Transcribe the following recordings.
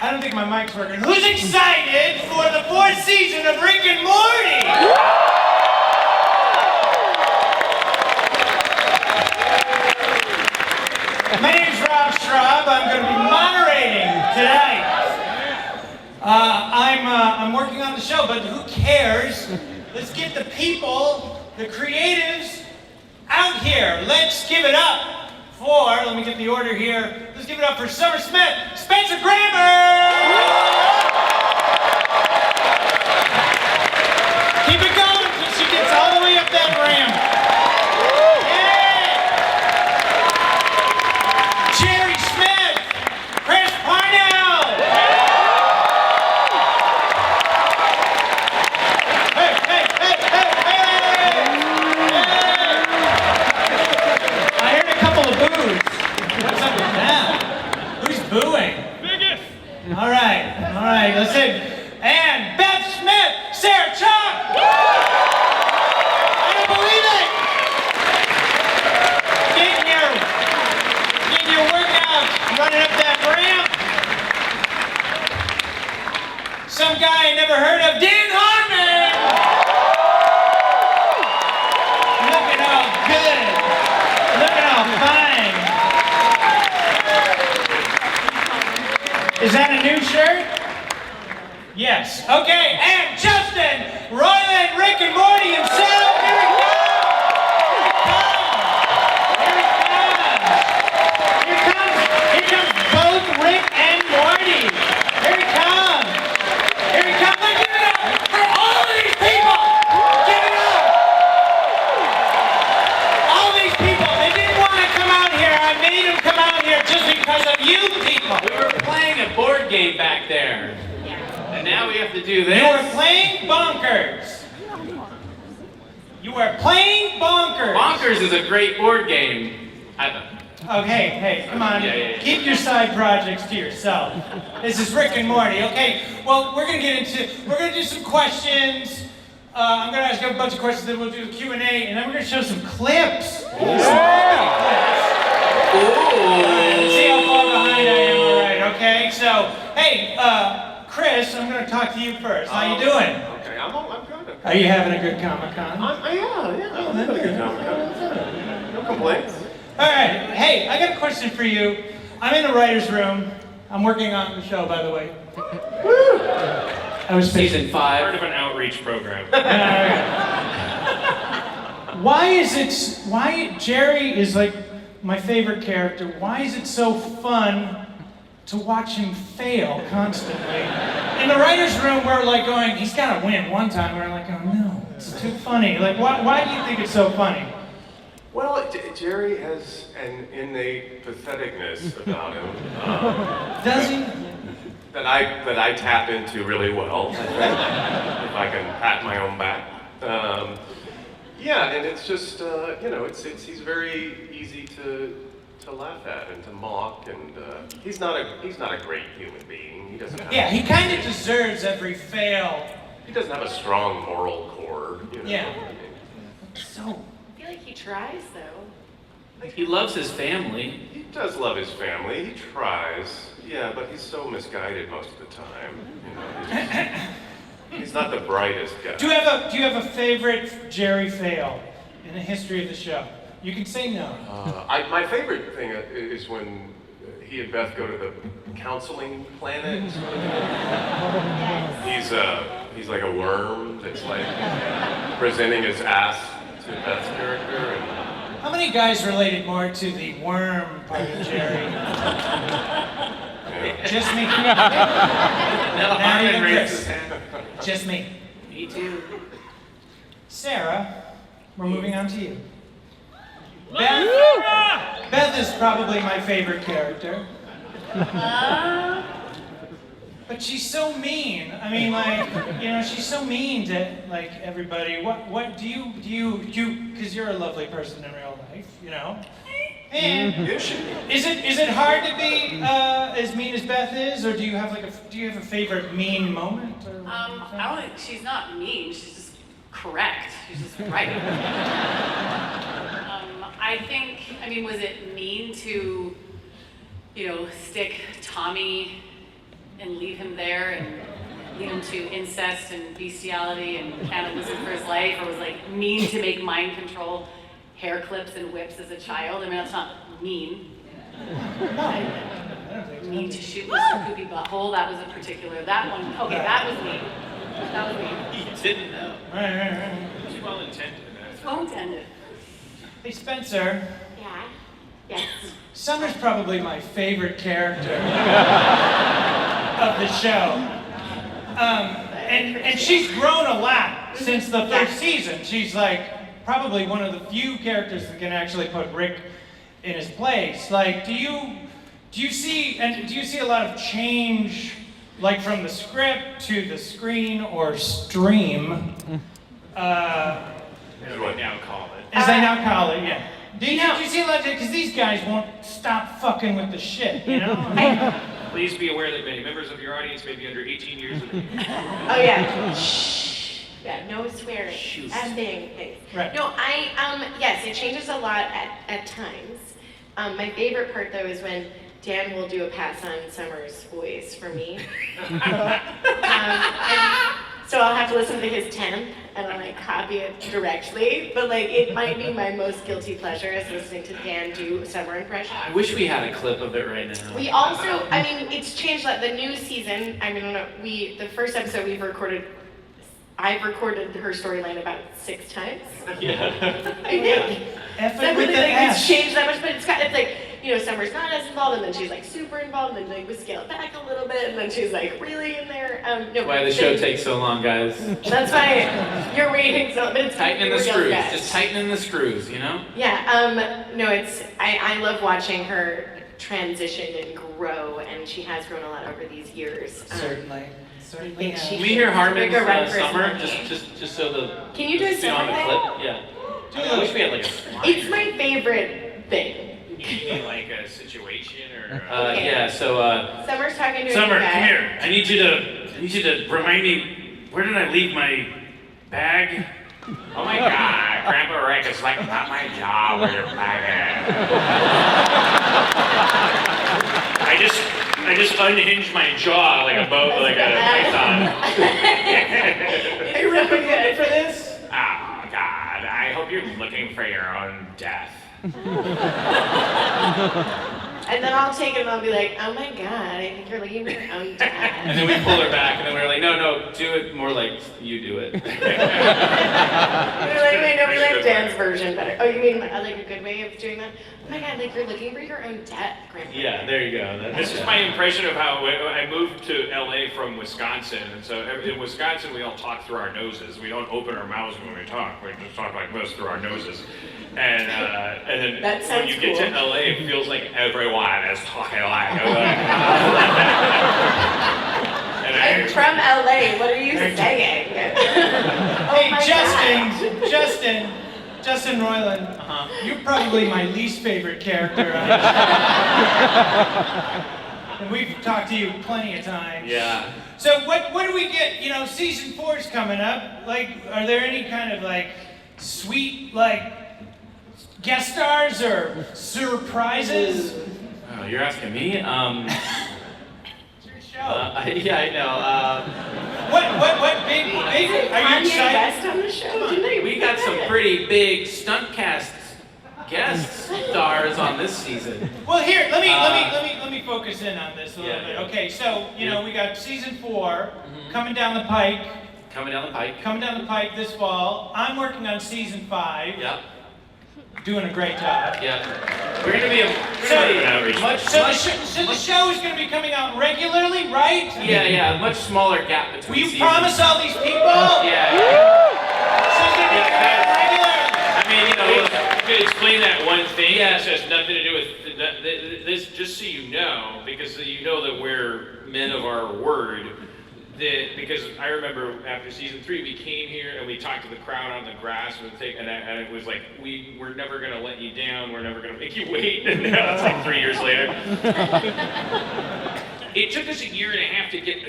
I don't think my mic's working. Who's excited for the 4th season of Rick and Morty? My name's Rob Straub. I'm going to be moderating tonight. I'm working on the show, but who cares? Let's get the people, the creatives, out here. Let's give it up for, let me get the order here. Let's give it up for Summer Smith, Spencer Grammer! Keep it going until she gets all the way up that ramp. Yeah! Jerry Smith, Chris Parnell! Hey, hey, hey, hey, hey! I heard a couple of boos. What's up with that? Who's booing? Biggest! All right, listen. And Beth Smith, Sarah Chalk! I don't believe it! Getting your workout, running up that ramp. Some guy I never heard of, Dan Harmon! Looking all good. Looking all fine. Is that a new shirt? Yes. Okay, and Justin, Royland, Rick and Morty himself. Here we go! Here comes both Rick and Morty. Here he comes. Here he comes. Let's give it up for all of these people. Give it up. All these people. They didn't want to come out here. I made them come out here just because of you people. We were playing a board game back there. And now we have to do this. You are playing bonkers. You are playing bonkers. Bonkers is a great board game. Okay, hey, come on. Yeah. Keep your side projects to yourself. This is Rick and Morty, okay? Well, we're gonna do some questions. I'm gonna ask you a bunch of questions, then we'll do the Q&A, and then we're gonna show some clips. Some clips. Let's see how far behind I am, all right, okay? So, hey, Chris, I'm going to talk to you first. How you doing? Okay, I'm good. Are you having a good Comic-Con? Yeah. I'm having a good Comic-Con. No complaints. All right. Hey, I got a question for you. I'm in the writer's room. I'm working on the show, by the way. I was Season 5. Part of an outreach program. Why Jerry is like my favorite character. Why is it so fun to watch him fail constantly? In the writer's room, we're like going, he's got to win one time. We're like, oh no, it's too funny. Like, why do you think it's so funny? Well, Jerry has an innate patheticness about him. Does he? That I tap into really well, if I can pat my own back. Yeah, and it's just, he's very easy to laugh at and to mock, and he's not a great human being. He doesn't have. Yeah, he kind of deserves every fail. He doesn't have a strong moral cord. Yeah. I So. feel like he tries, though. He loves his family. He does love his family. He tries. Yeah, but he's so misguided most of the time. He's not the brightest guy. Do you have a favorite Jerry fail in the history of the show? You can say no. My favorite thing is when he and Beth go to the counseling planet. He's like a worm that's like presenting his ass to Beth's character. And how many guys related more to the worm part of Jerry? Just me. Not even Chris. Just me. Me too. Sarah, we're moving on to you. Beth is probably my favorite character. But she's so mean. I mean, like, she's so mean to like everybody. What do you because you're a lovely person in real life, And is it hard to be as mean as Beth is, or do you have a favorite mean moment? I don't think she's not mean. She's just correct. She's just right. Was it mean to, stick Tommy and leave him there and lead him to incest and bestiality and cannibalism for his life, or was like mean to make mind control hair clips and whips as a child. I mean, that's not mean. Mean to shoot Mr. Poopy Butthole. That was a particular. That one. Okay, that was mean. That was mean. He didn't know. Right. It's well intended. It's well intended. Hey, Spencer. Yeah. Yes. Summer's probably my favorite character of the show. And she's grown a lot since the first season. She's like probably one of the few characters that can actually put Rick in his place. Like, do you see a lot of change, like from the script to the screen or stream? As we now call it. As they now call it, yeah. Do you see a lot of, because these guys won't stop fucking with the shit, you know? Please be aware that many members of your audience may be under 18 years of age. Oh yeah. Shh. Yeah. No swearing. Things. Right. No, yes, it changes a lot at times. My favorite part though is when Dan will do a pass on Summer's voice for me. So I'll have to listen to his temp and I'll like copy it directly. But like it might be my most guilty pleasure is listening to Dan do a Summer impression. I wish we had a clip of it right now. We also, I mean, it's changed a lot. The new season, I mean, the first episode I've recorded her storyline about 6 times. Yeah. I think. Effing with the It's S. changed that much, but it's like, you know, Summer's not as involved, and then she's like super involved, and then like we scale it back a little bit, and then she's like really in there. That's why the show takes so long, guys. That's why you're waiting so, but it's Tightening the screws, just tightening the screws, you know? Yeah, no, I love watching her transition and grow, and she has grown a lot over these years. Certainly. Can Can we hear Harmon's Make a run for Summer? his Just so the. Can you do a see on the Summer clip? thing? Yeah. I wish we had like a slide. It's my favorite thing. You mean like a situation or? Okay. Yeah. So. Summer's talking to Summer, a guy. come here. I need you to remind me. Where did I leave my bag? Oh my God, Grandpa Rick, it's like not my job where your bag is. I just unhinged my jaw like a boat, like a python. Are you really good for this? Oh God, I hope you're looking for your own death. And then I'll take it and I'll be like, oh my God, I think you're looking for your own dad. And then we pull her back, and then we're like, no, do it more like you do it. We're like, wait, no, we like Dan's version better. Oh, you mean like a good way of doing that? Oh my God, like you're looking for your own dad, Grandpa. Yeah, there you go. This is my impression of how I moved to LA from Wisconsin, and so in Wisconsin we all talk through our noses. We don't open our mouths when we talk. We just talk like this through our noses. And then That when sounds you get to cool. LA, it feels like everyone is talking like. I'm from LA, what are you saying? Oh Hey, my Justin Roiland, you're probably my least favorite character on the show. And we've talked to you plenty of times. Yeah. So what do we get? You know, season 4 is coming up. Like, are there any kind of like sweet like guest stars or surprises? Oh, you're asking me? It's your show. Yeah, I know. What big? Are you Kanye excited? West on the show? Didn't I We read got that? some pretty big stunt cast guest stars on this season. Well, here, let me focus in on this a little Yeah, bit. yeah. Okay, so you know we got season 4 coming down the pike. Coming down the pike. Coming down the pike this fall. I'm working on season 5. Yep. Doing a great job. Yep. We're gonna be an outreach. So the show is going to be coming out regularly, right? Yeah, much smaller gap Will between you seasons. promise all these people? Yeah. So it's going to be coming out regular. I mean, you know, you could explain that one thing. Yeah. This has nothing to do with this. Just so you know, because you know that we're men of our word. Because I remember after season 3, we came here and we talked to the crowd on the grass and it was like, we're never gonna let you down. We're never gonna make you wait. And now it's like 3 years later. It took us a year and a half to get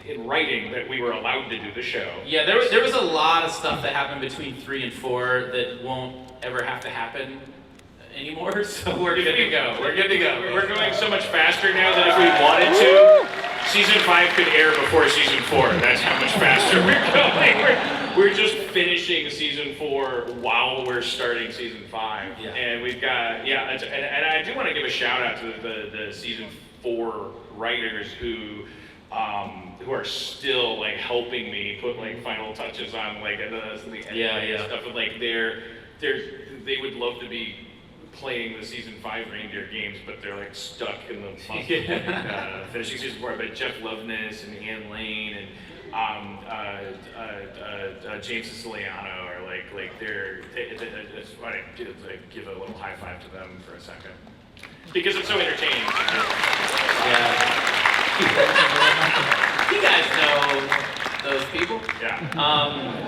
in writing that we were allowed to do the show. Yeah, there was a lot of stuff that happened between 3 and 4 that won't ever have to happen anymore. So we're good to go. We're good to go. We're going so much faster now that if we wanted to, season 5 could air before season 4. That's how much faster we're going. We're just finishing season 4 while we're starting season 5. Yeah. And we've got, and I do want to give a shout out to the season 4 writers who are still like helping me put like final touches on like the editing stuff. And like they would love to be playing the season 5 reindeer games, but they're like stuck in the month of finishing season 4. But Jeff Loveness and Ann Lane and James Siciliano are like it's funny to give a little high five to them for a second because it's so entertaining. Yeah. You guys know those people? Yeah.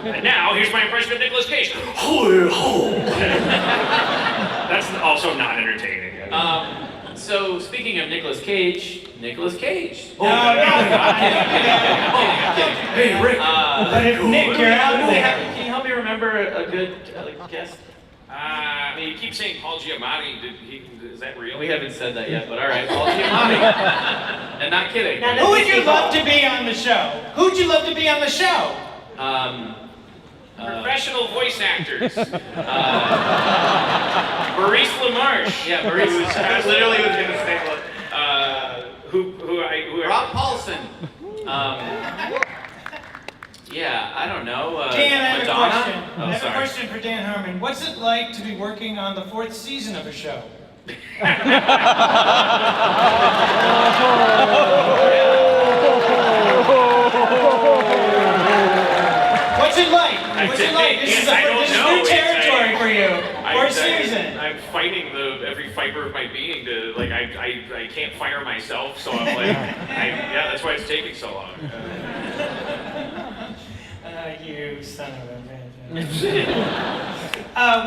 And now here's my impression of Nicolas Cage. That's also not entertaining. So speaking of Nicolas Cage. No. I'm kidding. Hey Rick. But if Nick, you're out there. Can you help me remember a good guest? I mean, you keep saying Paul Giamatti. Is that real? We haven't said that yet, but all right, Paul Giamatti. And not kidding. Now, Who would you love to be on the show? Who'd you love to be on the show? Professional voice actors. Maurice LaMarche. Yeah, Maurice. I literally was gonna say who Rob Paulson. Yeah, I don't know. Dan, I have Madonna? a question. Oh, I have a sorry. question for Dan Harmon. What's it like to be working on the 4th season of a show? What's it like? What's it like? This is new territory for you. 4th season. I'm fighting every fiber of my being to like I can't fire myself, so I'm like that's why it's taking so long. You son of a bitch.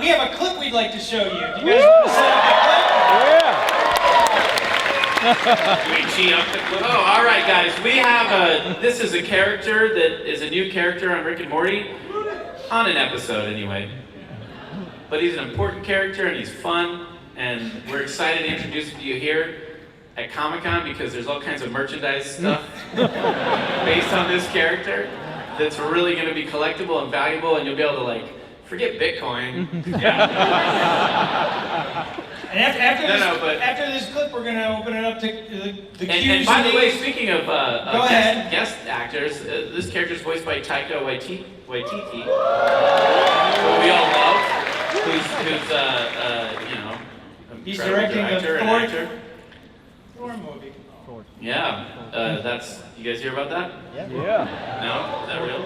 We have a clip we'd like to show you. Do you guys want to set up Do we tee up the clip? Oh, all right, guys. We have this is a character that is a new character on Rick and Morty, on an episode anyway. But he's an important character and he's fun, and we're excited to introduce him to you here at Comic-Con because there's all kinds of merchandise stuff based on this character that's really going to be collectible and valuable, and you'll be able to like forget Bitcoin. Yeah. And after this clip, we're going to open it up to the Q's. And by the way, speaking of ahead. guest actors, this character is voiced by Taika Waititi, who we all love, who's He's incredible directing director and the actor. 4th Thor movie. Yeah, that's, you guys hear about that? Yeah. No? Is that real?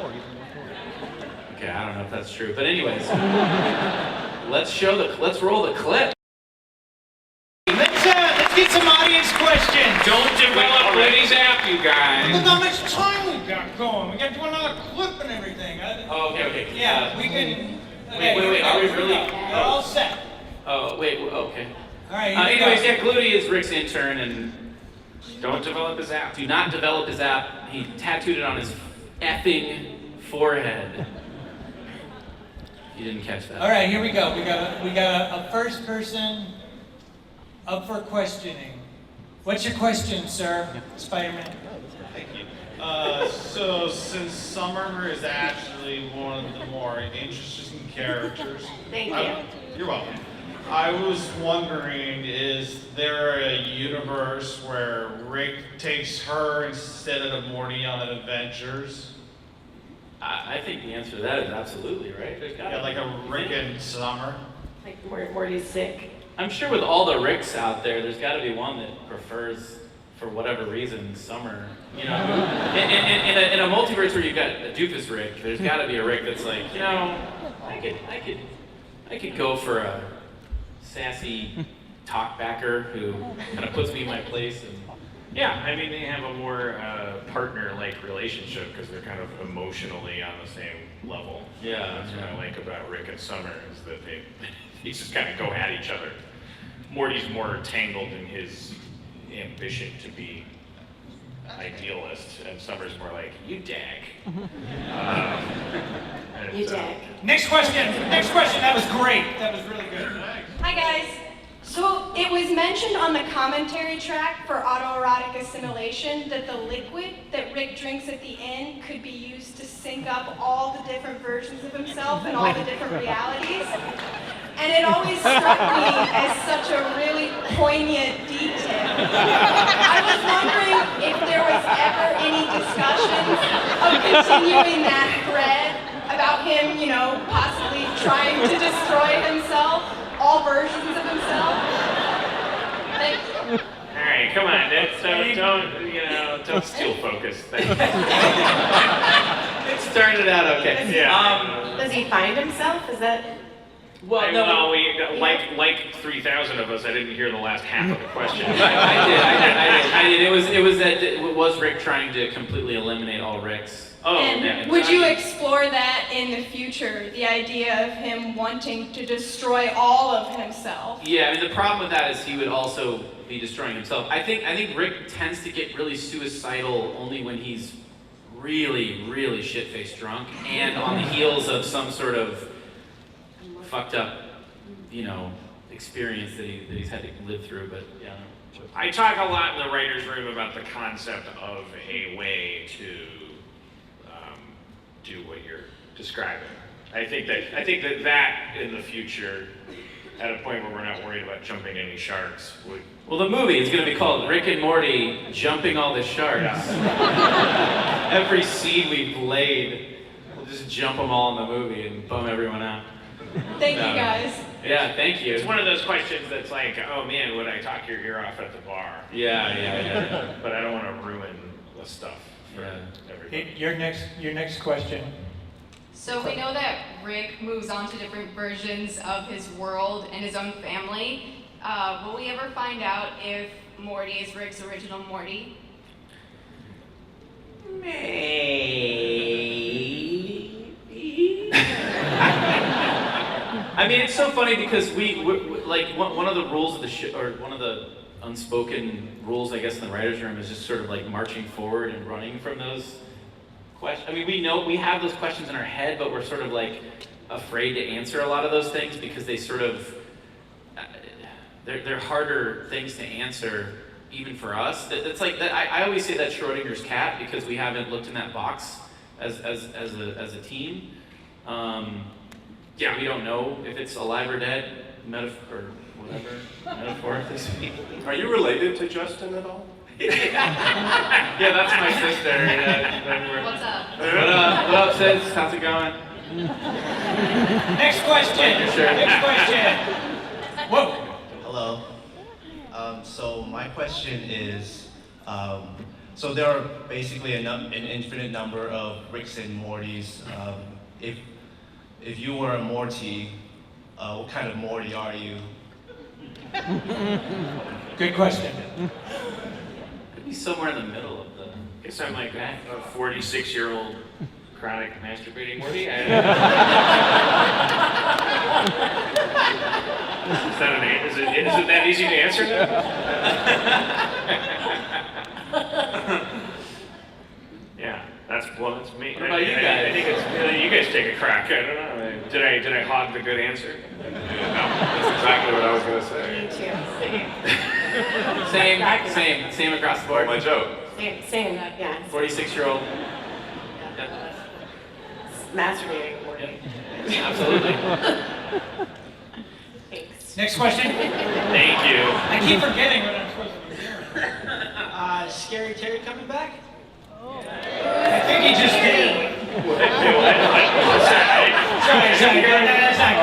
Okay, I don't know if that's true, but anyways, let's roll the clip. Let's get some audience questions. Don't develop Reddy's app, you guys. Look how much time we got going. We got to do another clip and everything. Oh, okay. Yeah, we can. Wait, are we really? We're all set. Oh, wait, okay. All right. Anyways, yeah, Gluty is Rick's intern, and Don't develop his app. do not develop his app. He tattooed it on his effing forehead. You didn't catch that. All right, here we go. We got a first person up for questioning. What's your question, sir, Spider-Man? Thank you. So since Summer is actually one of the more interesting characters. Thank you. You're welcome. I was wondering, is there a universe where Rick takes her instead of Morty on adventures? I think the answer to that is absolutely, right? There's gotta Yeah, like a Rick and Summer. Like Morty's sick. I'm sure with all the Ricks out there, there's got to be one that prefers, for whatever reason, Summer. You know, in a multiverse where you've got a doofus Rick, there's got to be a Rick that's like, you know, I could go for a sassy talkbacker who kind of puts me in my place. And Yeah, I mean, they have a more partner-like relationship because they're kind of emotionally on the same level. Yeah, That's what I like about Rick and Summer is that they just kind of go at each other. Morty's more tangled in his ambition to be idealist, and Summer's more like, you dag. You dag. Next question. That was great. That was really good. Hi guys. So it was mentioned on the commentary track for autoerotic assimilation that the liquid that Rick drinks at the end could be used to sync up all the different versions of himself and all the different realities. And it always struck me as such a really poignant detail. I was wondering if there was ever any discussions of continuing that thread about him, possibly trying to destroy himself, all versions of himself. Thank you. All right, come on, don't steal focus. It started out okay. Yeah. Does he find himself? Is that? Well, no. Well, like 3,000 of us, I didn't hear the last half of the question. I did. It was Rick trying to completely eliminate all Ricks. Oh, And yeah. would you explore that in the future, the idea of him wanting to destroy all of himself? Yeah, I mean the problem with that is he would also be destroying himself. I think Rick tends to get really suicidal only when he's really, really shit-faced drunk and on the heels of some sort of fucked up, experience that he's had to live through. But yeah. I talk a lot in the writer's room about the concept of a way to do what you're describing. I think that in the future, at a point where we're not worried about jumping any sharks, would. Well, the movie is going to be called Rick and Morty Jumping All the Sharks. Every seed we've laid, we'll just jump them all in the movie and bum everyone out. Thank you, guys. Yeah, thank you. It's one of those questions that's like, oh man, would I talk your ear off at the bar? Yeah. But I don't want to ruin the stuff for everybody. Hey, your next question. So we know that Rick moves on to different versions of his world and his own family. Will we ever find out if Morty is Rick's original Morty? Maybe. I mean, it's so funny because we like one of the rules of the show, or one of the unspoken rules, I guess, in the writers' room is just sort of like marching forward and running from those questions. I mean, we have those questions in our head, but we're sort of like afraid to answer a lot of those things because they sort of they're harder things to answer even for us. It's like that. I always say that Schrodinger's cat because we haven't looked in that box as a team. Yeah, we don't know if it's alive or dead, or whatever, metaphorically speaking. Are you related to Justin at all? Yeah, that's my sister. Yeah, What's up? What up, sis? How's it going? Next question. Sure. Next question. Whoa. Hello. So my question is, so there are basically an infinite number of Ricks and Mortys. If you were a Morty, what kind of Morty are you? Good question. Could be somewhere in the middle of the. I guess I'm like a 46-year-old chronic masturbating Morty. Is it that easy to answer that? Yeah, that's me. What about you guys? I think it's you guys take a crack. I don't know. Did I hog the good answer? No, that's exactly what I was going to say. Me too. Same across the board. My joke. Same, yeah. 46-year-old. Masturbating Morty. Absolutely. Thanks. Next question. Thank you. I keep forgetting what I'm supposed to do. Scary Terry coming back? I think he just did. Sorry, that's not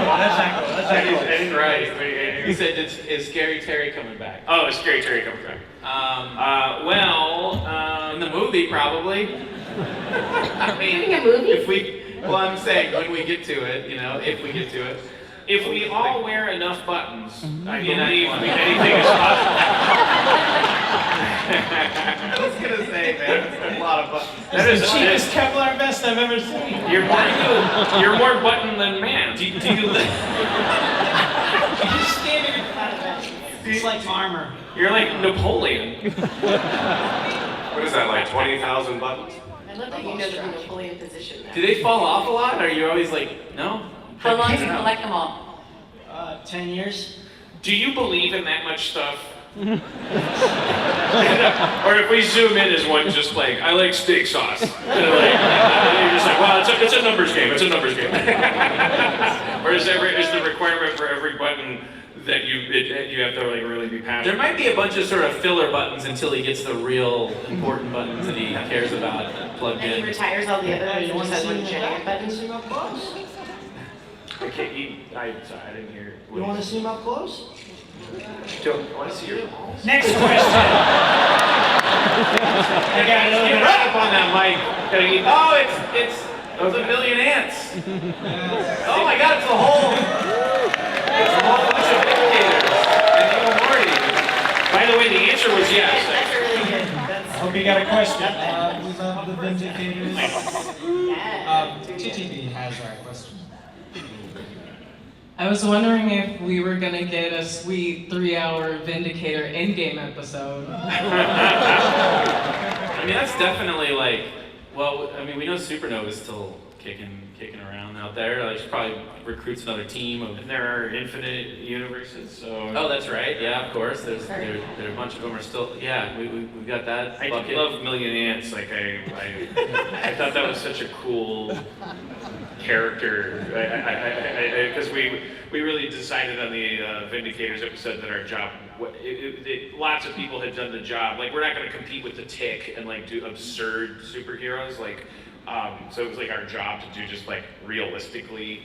cool. I didn't write. He said, is Scary Terry coming back? Oh, is Scary Terry coming back? In the movie, probably. I mean, Doing a movie? I'm saying when we get to it, if we get to it. If we all wear enough buttons, I believe anything is possible. I was gonna say, man, it's a lot of buttons. That is the cheapest Kevlar vest I've ever seen. You're more button than man. Do you You're just standing in front of it. It's like armor. You're like Napoleon. What is that, like 20,000 buttons? I love that you know the Napoleon position now. Do they fall off a lot? Or are you always like, no? How long do you collect them all? 10 years. Do you believe in that much stuff? Or if we zoom in as one just like, I like steak sauce. And you're just like, well, it's a numbers game. It's a numbers game. Or is the requirement for every button that you have to like really be passionate? There might be a bunch of sort of filler buttons until he gets the real important buttons that he cares about plugged And he in. retires all the other ones and just has one giant button. See him up close? Okay, sorry, I didn't hear. You want to see him up close? I want to see your balls. Next question. I got a little Get bit right up on that mic. Oh, it's a million ants. Oh my God, it's a whole bunch of indicators. And Rick and Morty. By the way, the answer was yes. That's really good. That's Hope you got a question. We love the Vindicators. yeah. TTB has our question. I was wondering if we were gonna get a sweet 3-hour Vindicator endgame episode. I mean, that's definitely like, well, I mean, we know Supernova's still kicking around out there. Like, she probably recruits another team of. And there are infinite universes, so. Oh, that's right. Yeah, of course. There a bunch of them are still. Yeah, we got that. I bucket. love Million Ants. Like I thought that was such a cool character. Because we really decided on the Vindicators episode that our job. Lots of people had done the job. Like we're not going to compete with the Tick and like do absurd superheroes. Like, so it was like our job to do just like realistically.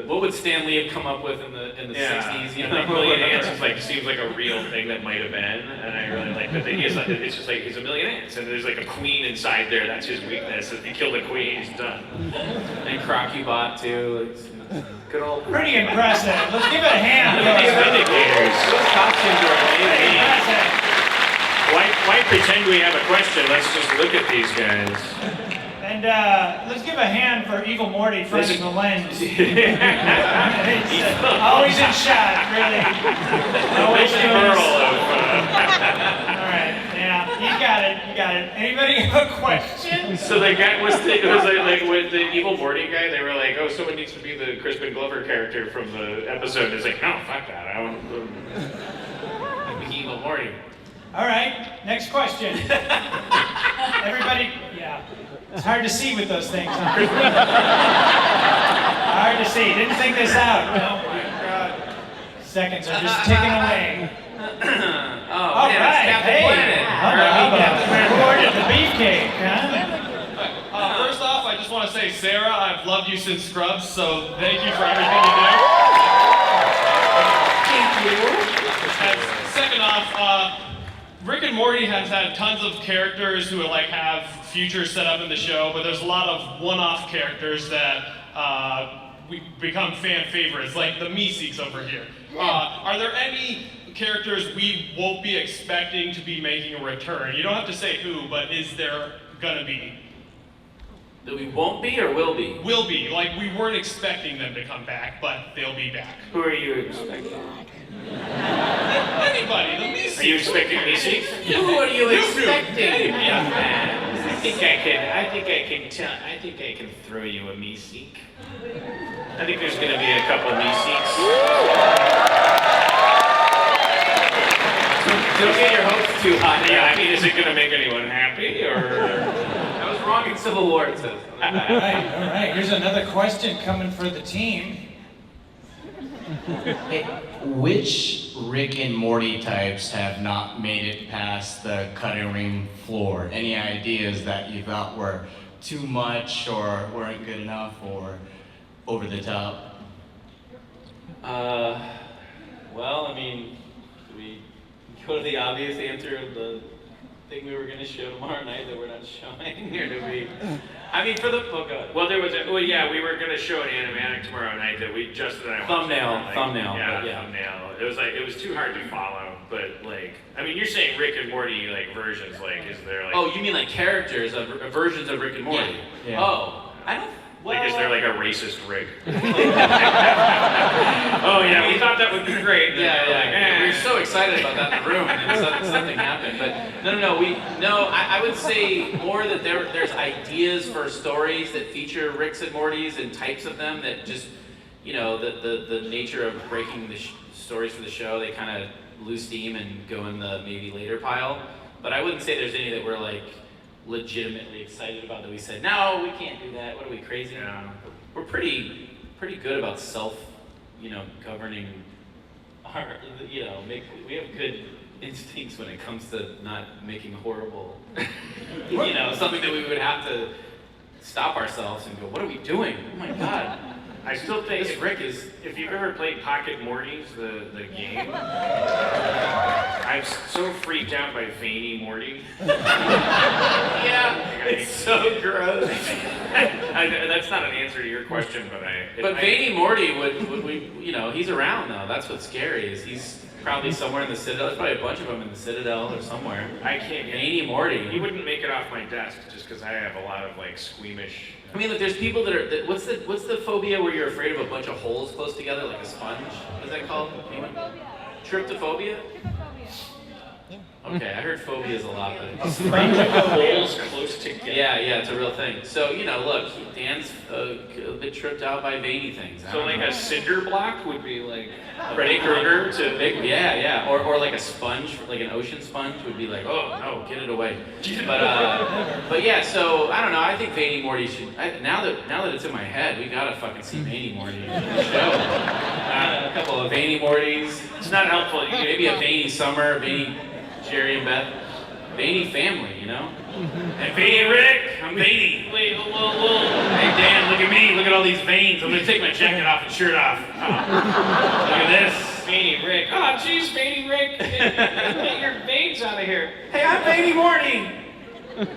What would Stan Lee have come up with in the 60s? You know, like Million Ants is like seems like a real thing that might have been, and I really like that. It's just like he's a million ants, and there's like a queen inside there. That's his weakness. If you kill the queen, he's done. And Crocubot too. Good old. Pretty impressive. Let's give it a hand. Look at these Vindicators. Those costumes are Pretty amazing. impressive. Why pretend we have a question? Let's just look at these guys. And let's give a hand for Evil Morty fronting the lens. It's, always in shot, really. Always doing Pearl this. of, All right, yeah, you got it. Anybody have a question? So the guy was like with the Evil Morty guy. They were like, oh, someone needs to be the Crispin Glover character from the episode. And it's like, no, fuck that. I want to be Evil Morty. All right, next question. Everybody, yeah. It's hard to see with those things, huh? Hard to see. Didn't think this out. Oh my God. Seconds are just ticking away. All man, right, it's Captain hey. Planet. How about the beefcake, huh? First off, I just want to say, Sarah, I've loved you since Scrubs, so thank you for everything you do. Thank you. And second off, Rick and Morty has had tons of characters who like have futures set up in the show, but there's a lot of one-off characters that we become fan favorites, like the Meeseeks over here. Are there any characters we won't be expecting to be making a return? You don't have to say who, but is there gonna be? That we won't be or will be? Will be. Like, we weren't expecting them to come back, but they'll be back. Who are you expecting? Anybody, the Meeseeks. Are you expecting Meeseeks? Who are you expecting? Young man. I think I can throw you a Meeseek. I think there's gonna be a couple Meeseeks. Don't get your hopes too high. Yeah, I mean, is it gonna make anyone happy or? That was wrong in Civil War, it says. All right. Here's another question coming for the team. Hey, which Rick and Morty types have not made it past the cutting room floor? Any ideas that you thought were too much or weren't good enough or over the top? Well, I mean, do we go to the obvious answer of the thing we were going to show tomorrow night that we're not showing? Or do we? I mean, for the book. Well, we were gonna show an animatic tomorrow night that Justin and I Thumbnail. Thumbnail. It was too hard to follow, but like, I mean, you're saying Rick and Morty like versions, like, is there like? Oh, you mean like characters of versions of Rick and Morty? Yeah. Oh, I don't. Well, Like, is there like a racist Rick? Oh yeah, we thought that would be great. Yeah. We were so excited about that in the room, and then something happened. But no. I would say more that there's ideas for stories that feature Ricks and Mortys and types of them that just you know, the nature of breaking the stories for the show, they kind of lose steam and go in the maybe later pile. But I wouldn't say there's any that we're like legitimately excited about that we said, no, we can't do that. What are we, crazy? We're pretty good about governing our, we have good instincts when it comes to not making horrible, something that we would have to stop ourselves and go, what are we doing? Oh my God. I still think This Rick is. if you've ever played Pocket Morty's, the game, I'm so freaked out by Veiny Morty. Yeah, it's so gross. That's not an answer to your question, But Veiny Morty would he's around though. That's what's scary is he's probably somewhere in the Citadel. There's probably a bunch of them in the Citadel or somewhere. I can't. Veiny Morty. He wouldn't make it off my desk just because I have a lot of like squeamish. I mean, look, there's people that are. What's the phobia where you're afraid of a bunch of holes close together, like a sponge? What is that called? Tryptophobia? Okay, I heard phobias a lot, but Holes close together. yeah, it's a real thing. So look, Dan's a bit tripped out by veiny things. So like a cinder block would be like Freddy Krueger to big, yeah, or like a sponge, like an ocean sponge would be like, oh no, get it away. But yeah, so I don't know. I think Veiny Morty should. Now that it's in my head, we gotta fucking see Veiny Morty show. A couple of Veiny Mortys. It's not helpful. Maybe a Veiny Summer, Veiny Jerry and Beth, Veiny family, And Veiny Rick, I'm Veiny. Wait, whoa. Hey Dan, look at me. Look at all these veins. I'm gonna take my jacket off and shirt off. Look at this. Veiny Rick. Oh, jeez, Veiny Rick. Get your veins out of here. Hey, I'm Veiny Morty.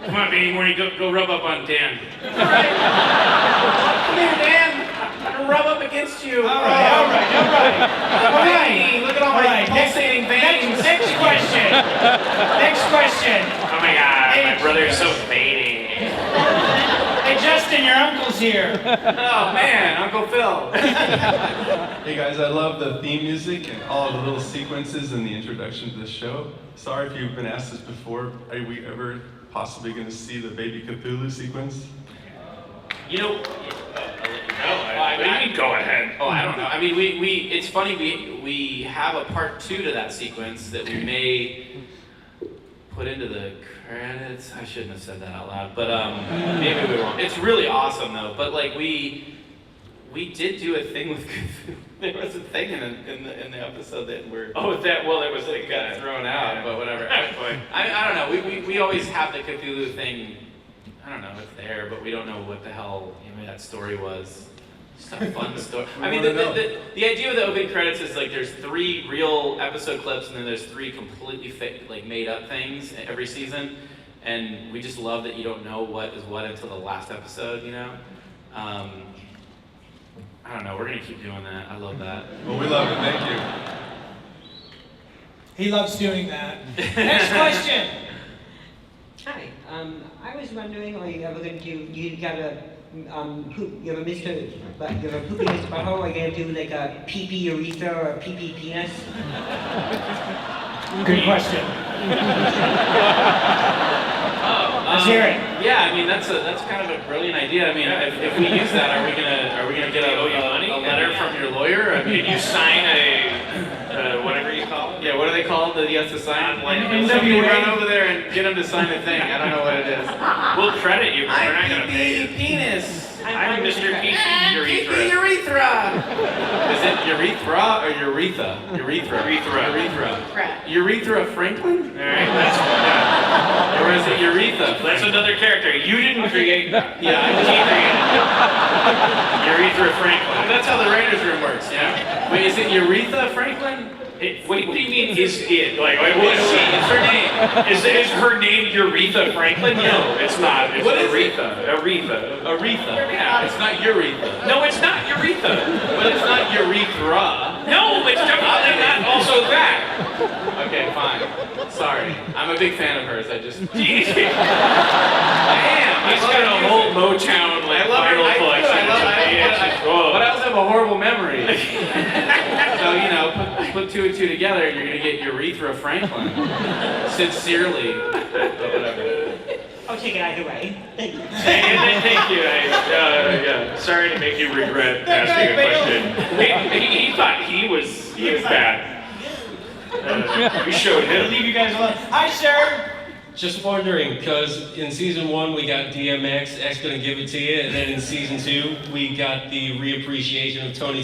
Come on, Veiny Morty, go rub up on Dan. All right. Come here, Dan. I'm gonna rub up against you. All right. Look at all my pulsating veins. Next question. Oh my God, my brother's so veiny. Hey, Justin, your uncle's here. Oh man, Uncle Phil. Hey guys, I love the theme music and all the little sequences in the introduction to the show. Sorry if you've been asked this before. Are we ever possibly going to see the Baby Cthulhu sequence? No, I mean, go ahead. Oh, I don't know. I mean, it's funny, we have a part 2 to that sequence that we may put into the credits. I shouldn't have said that out loud, but maybe we won't. It's really awesome though, but like we did do a thing with Cthulhu. There was a thing in the episode that we're... It was like got thrown out, but whatever. I don't know, we always have the Cthulhu thing. I don't know, it's there, but we don't know what the hell that story was. Just a fun story. I mean, the idea of the opening credits is like there's 3 real episode clips and then there's 3 completely made up things every season. And we just love that you don't know what is what until the last episode, I don't know, we're gonna keep doing that. I love that. Well, we love it, thank you. He loves doing that. Next question. Hi, I was wondering, are you ever going to do, you have a poopy Mr. Butthole, are you going to do like a pee-pee urethra or a pee-pee penis? Good question. Let's hear it. Yeah, I mean that's kind of a brilliant idea. I mean, if we use that, are we gonna get a letter from your lawyer? I mean, Can you sign a whatever you call it? yeah, what are they called that you have to sign? NWA. Somebody run over there and get them to sign a thing. I don't know what it is. We'll credit you, but we're not gonna pay you. Penis. I'm Mr. PP Urethra. Urethra. Is it urethra or urethra? Urethra. Urethra Franklin? Alright, Or is it Urethra? that's another character. You didn't create that. Yeah, I just Urethra Franklin. That's how the writer's room works, yeah? Wait, is it Urethra Franklin? Wait, what do you mean is it? Like, Is her name? Is her name Urethra Franklin? No, it's not. It's What is Aretha. Aretha. Yeah, it's not Urethra. No, it's not Urethra. But it's not urethra. No, it's definitely not also that. Okay, fine. Sorry. I'm a big fan of hers. I just... I am. He's got a whole Motown vinyl collection. But I also have a horrible memory. So, put 2 and 2 together and you're going to get Urethra Franklin. Sincerely. But whatever. I'll take it either way. Thank you. Thank you. Yeah. Sorry to make you regret asking a question. He thought he was bad. We showed him. Leave you guys alone. Hi, sir. Just wondering, because in season 1 we got DMX, X gonna give it to you, and then in season 2 we got the reappreciation of Tony.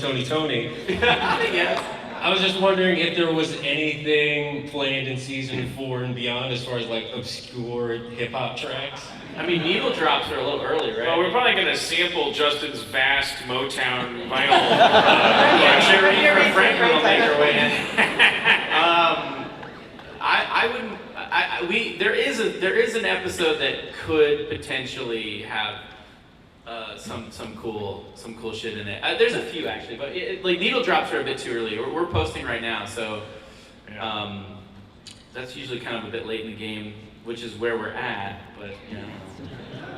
Yes. I was just wondering if there was anything planned in season 4 and beyond as far as like obscure hip hop tracks. I mean, needle drops are a little early, right? Well, we're probably going to sample Justin's vast Motown vinyl collection. Frank will make her way in. I wouldn't. There is an episode that could potentially have some cool shit in it. There's a few actually, but like needle drops are a bit too early. We're posting right now, so that's usually kind of a bit late in the game, which is where we're at. But you know.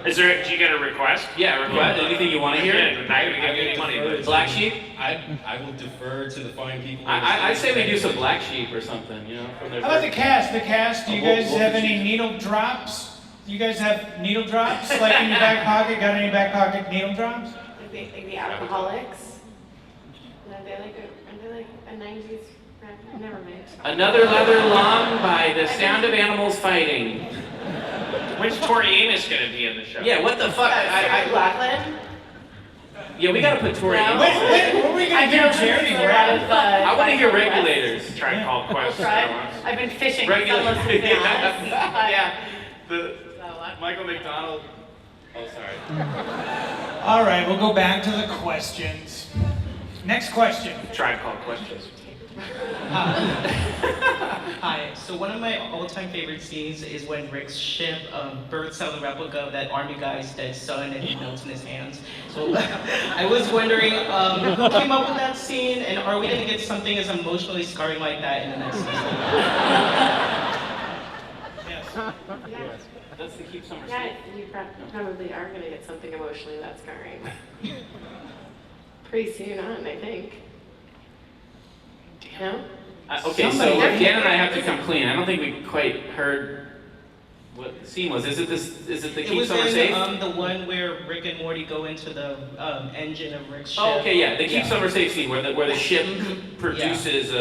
Do you get a request? Yeah, request. Anything you want to hear? I'm not going to give you any money, but Black Sheep? I will defer to the fine people. I'd say we do some Black Sheep or something, you know? From their How about the cast? Do you guys have any needle drops? Do you guys have needle drops, like in your back pocket? Got any back pocket needle drops? Like the Alcoholics. Are they like a 90s rap? Never mind. Another Leather Lung by The Sound of Animals Fighting. When's Tori Amos gonna be in the show? Yeah, what the fuck? Lachlan? Yeah, we gotta put Tori Amos. What are we gonna do, Jeremy? I want to hear Regulators. Try and call questions. I've been fishing. Regulators. Yeah. Michael McDonald. Oh, sorry. All right, we'll go back to the questions. Next question. Try and call questions. Hi. So one of my all-time favorite scenes is when Rick's ship births out a replica of that army guy's dead son, and he melts in his hands. So I was wondering who came up with that scene, and are we gonna get something as emotionally scarring like that in the next season? Yes. That's the Keep Summer Yeah, you probably are going to get something emotionally that's scarring. Pretty soon on, I think. No? Okay, so Dan and I have to come clean. I don't think we quite heard what the scene was. Is it the Keep Summer Safe? It was the one where Rick and Morty go into the engine of Rick's ship. Oh, okay, yeah, the Keep Summer Safe scene where the ship produces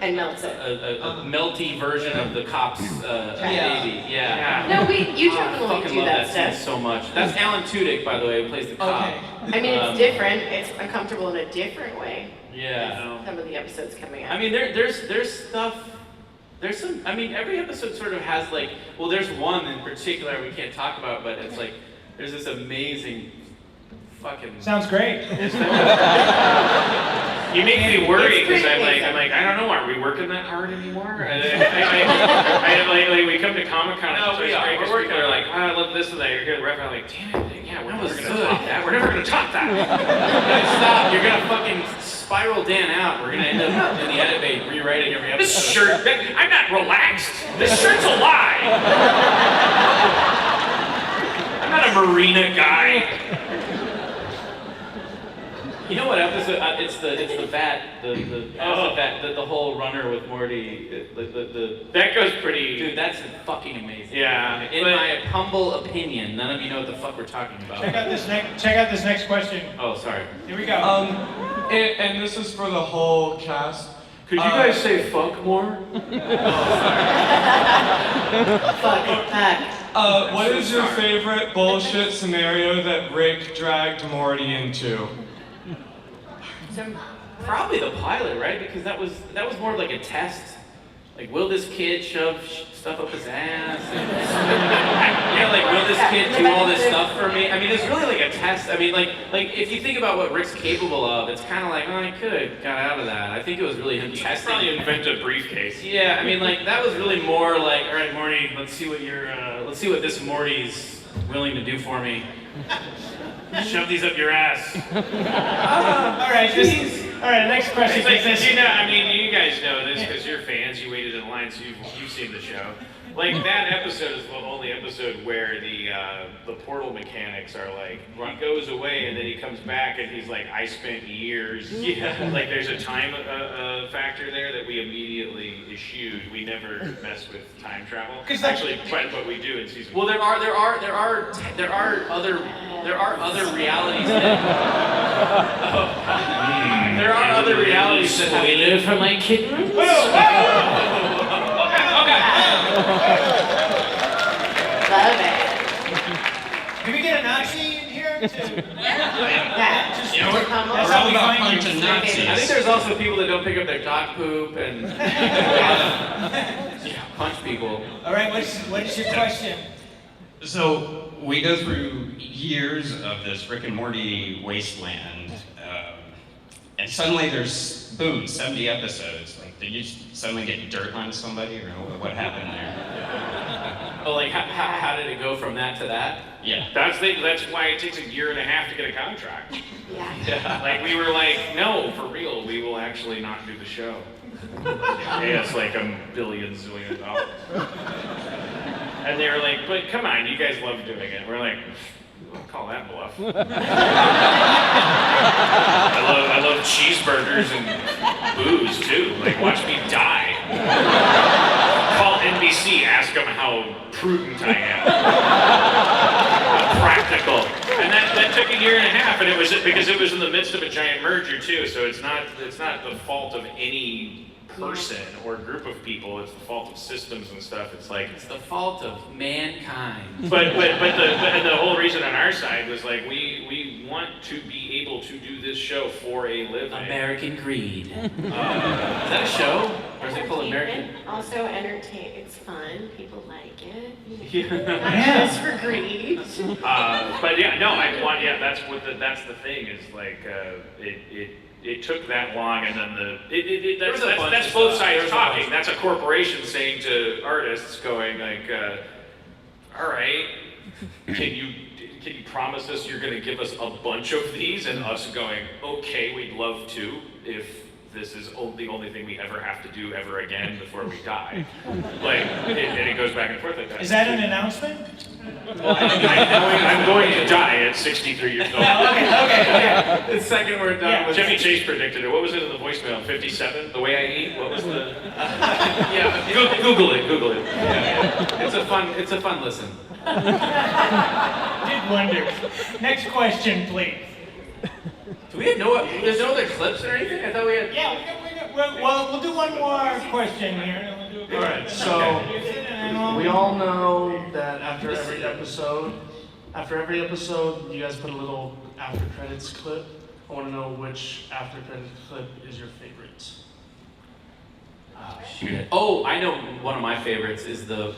and melts it. A melty version of the cop's baby. Yeah. No, you I definitely fucking do love that that stuff. scene so much. That's Alan Tudyk, by the way, who plays the cop. I mean, it's different. It's uncomfortable in a different way. Yeah. Some of the episodes coming up. I mean, there's stuff. There's some. I mean, every episode sort of has like. Well, there's one in particular we can't talk about, but it's like there's this amazing, fucking. Sounds great. You make me worry because I'm like I don't know. Are we working that hard anymore? We come to Comic-Con. No, we are. We're working. We're like, oh, I love this and that. You're good. I'm like, damn it. Yeah, we're never gonna top that. We're never gonna top that. Stop. You're gonna fucking spiral Dan out. We're gonna end up in the edit bay rewriting every episode. This shirt. I'm not relaxed. This shirt's a lie. I'm not a marina guy. You know what episode? It's the vat, the whole runner with Morty. That goes pretty. Dude, that's fucking amazing. Yeah. In my humble opinion, none of you know what the fuck we're talking about. Check out this next question. Oh, sorry. Here we go. And this is for the whole cast. Could you guys say fuck more? What is your favorite bullshit scenario that Rick dragged Morty into? Probably the pilot, right? Because that was more of like a test. Like, will this kid shove stuff up his ass? Will this kid do all this stuff for me? I mean, it's really like a test. I mean, like if you think about what Rick's capable of, it's kind of like, oh, I could got out of that. I think it was really him testing. Probably invent a briefcase. Yeah, I mean, like that was really more like, all right, Morty, let's see what this Morty's willing to do for me. Shove these up your ass. All right, next question. It's like, you know, I mean, you guys know this because you're fans. You waited in line, so you've seen the show. Like that episode is the only episode where the portal mechanics are like, he goes away and then he comes back and he's like, I spent years. Yeah. Like there's a time factor there that we immediately eschewed. We never mess with time travel. Actually, quite what we do in season. Well, there are other realities that there are other realities that Spoiler for my kittens. Love it. Can we get a Nazi in here to? Yeah. That's how we find you. I think there's also people that don't pick up their dog poop and punch people. All right, what is your question? So we go through years of this Rick and Morty wasteland, and suddenly there's, boom, 70 episodes. Like, did you suddenly get dirt on somebody, or what happened there? Oh, like how did it go from that to that? Yeah. That's why it takes a year and a half to get a contract. Yeah. Like we were like, no, for real, we will actually not do the show. Yeah, it's like $1 billion zillion. And they were like, but come on, you guys love doing it. We're like, I'll call that bluff. I love cheeseburgers and booze too. Like, watch me die. Call NBC, ask them how prudent I am. How practical. And that took a year and a half, and it was because it was in the midst of a giant merger too. So it's not the fault of any person or group of people. It's the fault of systems and stuff. It's like It's the fault of mankind. But the whole reason on our side was like we want to be able to do this show for a living. American Greed. Is that a show? Or is it called American? Also entertain. It's fun. People like it. Yeah. Not just for greed. But yeah, no, I want. Yeah, that's the thing is like it took that long, and then that's both sides talking. That's a corporation saying to artists, going like, all right, can you promise us you're going to give us a bunch of these, and us going, okay, we'd love to if this is the only thing we ever have to do ever again before we die. Like, and it goes back and forth like that. Is that an announcement? Well, I'm going to die at 63 years old. Okay. The second we're done Yeah. with Jimmy Chase predicted it. What was it in the voicemail? 57? The way I eat? What was the... yeah, Google it. yeah. It's a fun listen. Did wonders. Next question, please. Do we have there's no other clips or anything? I thought we had. Yeah, well, we'll do one more question here. And we'll do a All right, so we all know that after every episode, you guys put a little after credits clip. I want to know which after credits clip is your favorite. Oh shit! Oh, I know one of my favorites is the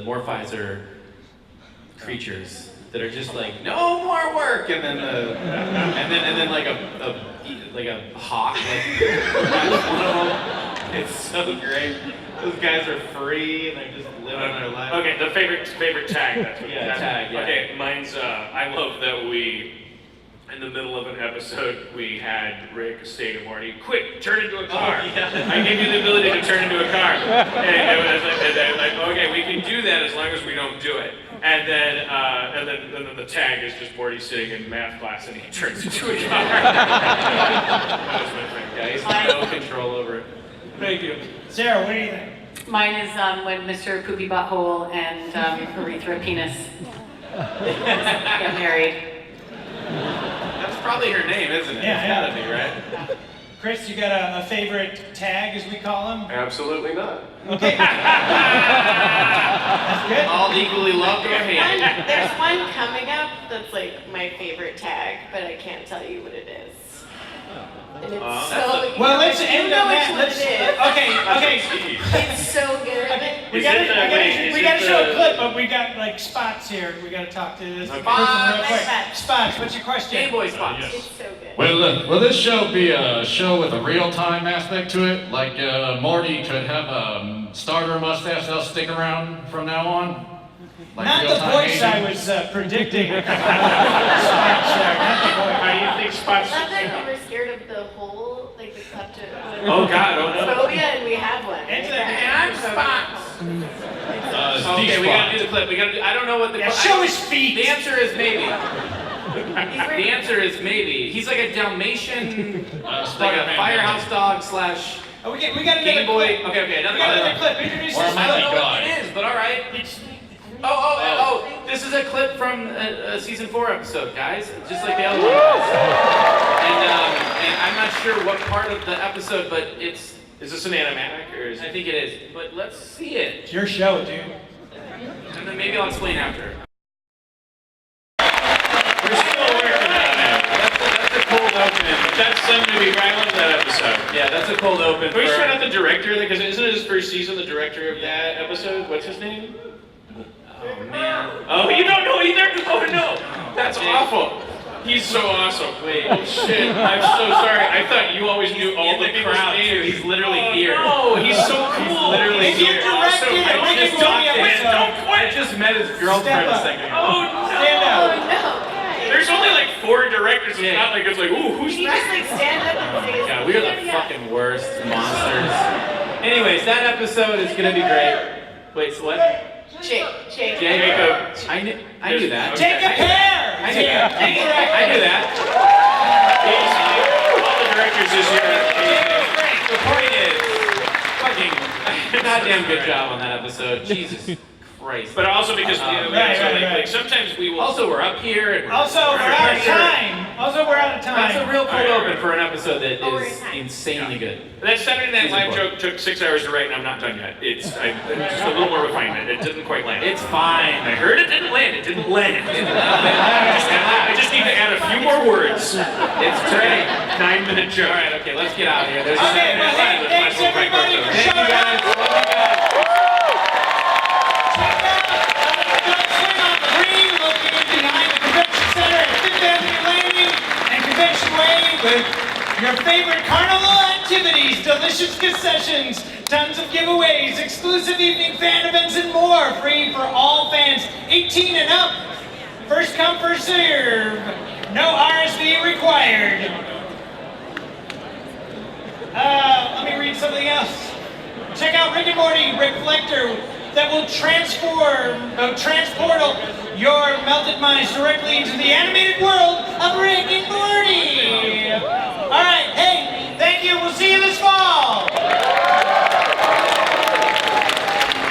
Morphizer creatures that are just like no more work, and then like a hawk. Like, that's one of them. It's so great. Those guys are free and they're just living their life. Okay, the favorite tag. That's what tag. Yeah. Okay, mine's. I love that we, in the middle of an episode, we had Rick say to Morty, "Quick, turn into a car." Oh, yeah. I give you the ability to turn into a car. And it was like, okay, we can do that as long as we don't do it. And then the tag is just Morty sitting in math class and he turns into a car. That was my favorite. Yeah, he's no control over it. Thank you. Sarah, what do you think? Mine is when Mr. Poopy Butthole and Urethra Penis get married. That's probably her name, isn't it? Yeah, it's gotta be, right? Chris, you got a favorite tag, as we call them? Absolutely not. Okay. That's good. All equally loved or hated. There's one coming up that's like my favorite tag, but I can't tell you what it is. And it's well, let's end on that. Okay. It's so good. We gotta show a clip, but we got like spots here. We gotta talk to this person real quick. Spots, what's your question? Game Boy spots. It's so good. Will this show be a show with a real-time aspect to it? Like Morty could have a starter mustache that'll stick around from now on? Like Not the real-time voice aging? I was predicting. Spots there, not the voice. How do you think spots? I love that you were scared of the hole, like the Oh God, oh no. phobia, and we have one. It's right? spots. his Okay, D-spot. we gotta do the clip. We gotta do, I don't know what the show his feet. The answer is maybe. The answer is maybe. He's like a Dalmatian, like a Spider-Man firehouse dog slash Oh, we got another Game Boy. clip. Okay, another We got another clip. clip. Introduce Or a yourself. I don't know God. what it is, but all right. Oh, this is a clip from a season 4 episode, guys. Just like the other one was. And I'm not sure what part of the episode, but it's. Is this an animatic or is I think it is. But let's see it. It's your show, dude. And then maybe I'll explain after. We're still working on it. That's a cold open. That's something to be right on that episode. Yeah, that's a cold open. Can we shout out the director? Because isn't it his first season, the director of that episode? What's his name? Oh man. Oh, you don't know either? Oh no! That's Jake. awful. He's so awesome. Wait. Oh shit, I'm so sorry. I thought you always knew all in the the people's crowd, names. too. He's literally here. No, he's so cool. He's literally He here. directed I Rick and just Morty don't quit. episode. Don't I quit. just met his girlfriend Step a up. second ago. Oh no! Stand Oh up. no, guys. There's only like 4 directors. It's Yeah. not like it's like, ooh, who's Can you just that? like stand up and say his Yeah, we are the name? fucking worst monsters. Anyways, that episode is gonna be great. Wait, so what? Jacob. Jacob. I knew that. Jacob Hare. I knew that. I knew that. All the directors this year. The point is, fucking goddamn good job on that episode. Jesus Christ. But also because right. like sometimes we will. Also, we're up here and Also, we're out of time. That's a real cold open for an episode that Oh, we're is in time. insanely good. That Saturday Night Season Live 4. joke took 6 hours to write, and I'm not done yet. It's just a little more refinement. It didn't quite land. It's fine. I heard it didn't land. It didn't land. I just need to add a few more words. It's great. 9-minute joke. All right, okay, let's get out of here. There's Okay, a well, hey, thanks everybody for Thank you showing guys. up. Love you guys. Check out Adult Swim on 3 located behind the Convention Center at 5th Avenue Landing and Convention Way with your favorite carnival activities, delicious concessions, tons of giveaways, exclusive evening fan events, and more. Free for all fans 18 and up. First come, first serve. No RSV required. Let me read something else. Check out Rick and Morty Reflector that will transport your melted minds directly into the animated